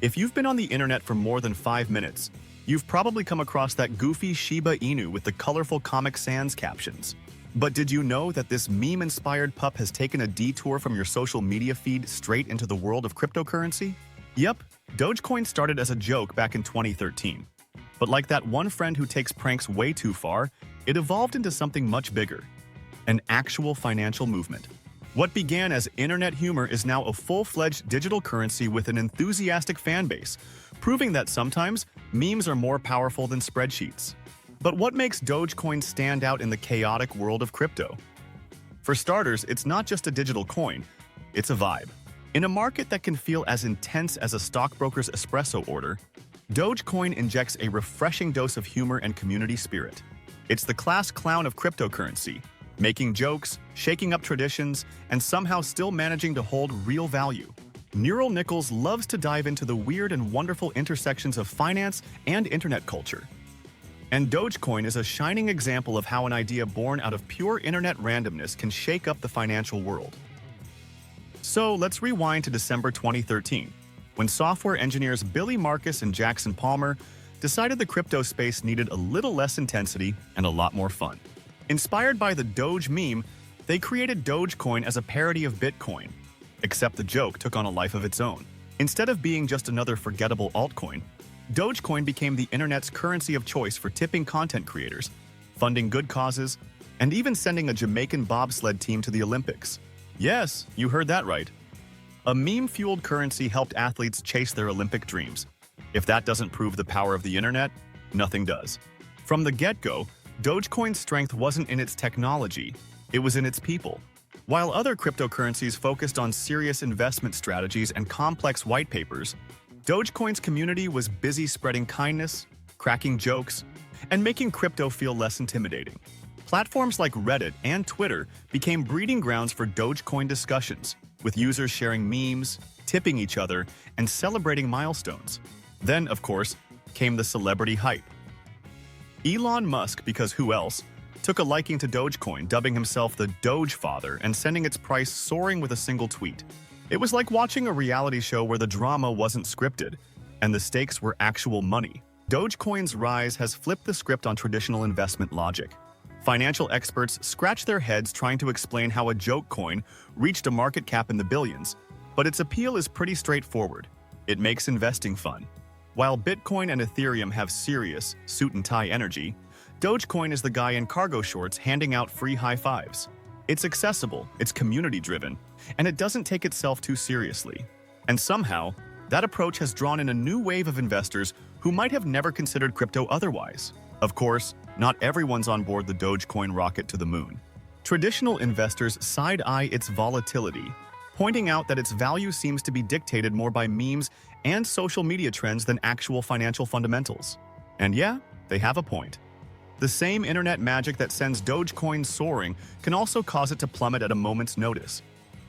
If you've been on the internet for more than 5 minutes, you've probably come across that goofy Shiba Inu with the colorful Comic Sans captions. But did you know that this meme-inspired pup has taken a detour from your social media feed straight into the world of cryptocurrency? Yep, Dogecoin started as a joke back in 2013. But like that one friend who takes pranks way too far, it evolved into something much bigger. An actual financial movement. What began as internet humor is now a full-fledged digital currency with an enthusiastic fan base, proving that sometimes memes are more powerful than spreadsheets. But what makes Dogecoin stand out in the chaotic world of crypto? For starters, it's not just a digital coin, it's a vibe. In a market that can feel as intense as a stockbroker's espresso order, Dogecoin injects a refreshing dose of humor and community spirit. It's the class clown of cryptocurrency, making jokes, shaking up traditions, and somehow still managing to hold real value. Neural Nichols loves to dive into the weird and wonderful intersections of finance and internet culture. And Dogecoin is a shining example of how an idea born out of pure internet randomness can shake up the financial world. So let's rewind to December 2013, when software engineers Billy Marcus and Jackson Palmer decided the crypto space needed a little less intensity and a lot more fun. Inspired by the Doge meme, they created Dogecoin as a parody of Bitcoin, except the joke took on a life of its own. Instead of being just another forgettable altcoin, Dogecoin became the internet's currency of choice for tipping content creators, funding good causes, and even sending a Jamaican bobsled team to the Olympics. Yes, you heard that right. A meme-fueled currency helped athletes chase their Olympic dreams. If that doesn't prove the power of the internet, nothing does. From the get-go, Dogecoin's strength wasn't in its technology, it was in its people. While other cryptocurrencies focused on serious investment strategies and complex white papers, Dogecoin's community was busy spreading kindness, cracking jokes, and making crypto feel less intimidating. Platforms like Reddit and Twitter became breeding grounds for Dogecoin discussions, with users sharing memes, tipping each other, and celebrating milestones. Then, of course, came the celebrity hype. Elon Musk, because who else, took a liking to Dogecoin, dubbing himself the Doge Father and sending its price soaring with a single tweet. It was like watching a reality show where the drama wasn't scripted, and the stakes were actual money. Dogecoin's rise has flipped the script on traditional investment logic. Financial experts scratch their heads trying to explain how a joke coin reached a market cap in the billions, but its appeal is pretty straightforward. It makes investing fun. While Bitcoin and Ethereum have serious, suit-and-tie energy, Dogecoin is the guy in cargo shorts handing out free high fives. It's accessible, it's community-driven, and it doesn't take itself too seriously. And somehow, that approach has drawn in a new wave of investors who might have never considered crypto otherwise. Of course, not everyone's on board the Dogecoin rocket to the moon. Traditional investors side-eye its volatility, pointing out that its value seems to be dictated more by memes and social media trends than actual financial fundamentals. And yeah, they have a point. The same internet magic that sends Dogecoin soaring can also cause it to plummet at a moment's notice.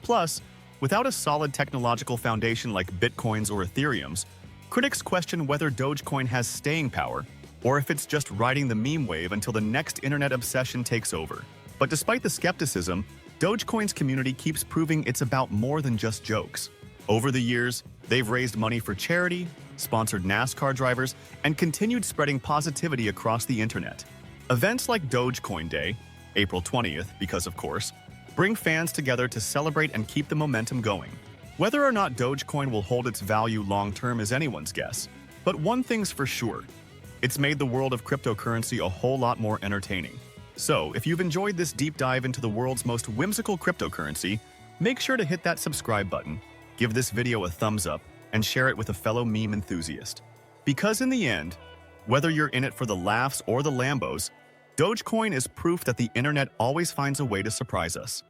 Plus, without a solid technological foundation like Bitcoin's or Ethereum's, critics question whether Dogecoin has staying power or if it's just riding the meme wave until the next internet obsession takes over. But despite the skepticism, Dogecoin's community keeps proving it's about more than just jokes. Over the years, they've raised money for charity, sponsored NASCAR drivers, and continued spreading positivity across the internet. Events like Dogecoin Day, April 20th, because of course, bring fans together to celebrate and keep the momentum going. Whether or not Dogecoin will hold its value long-term is anyone's guess. But one thing's for sure, it's made the world of cryptocurrency a whole lot more entertaining. So, if you've enjoyed this deep dive into the world's most whimsical cryptocurrency, make sure to hit that subscribe button, give this video a thumbs up, and share it with a fellow meme enthusiast. Because in the end, whether you're in it for the laughs or the Lambos, Dogecoin is proof that the internet always finds a way to surprise us.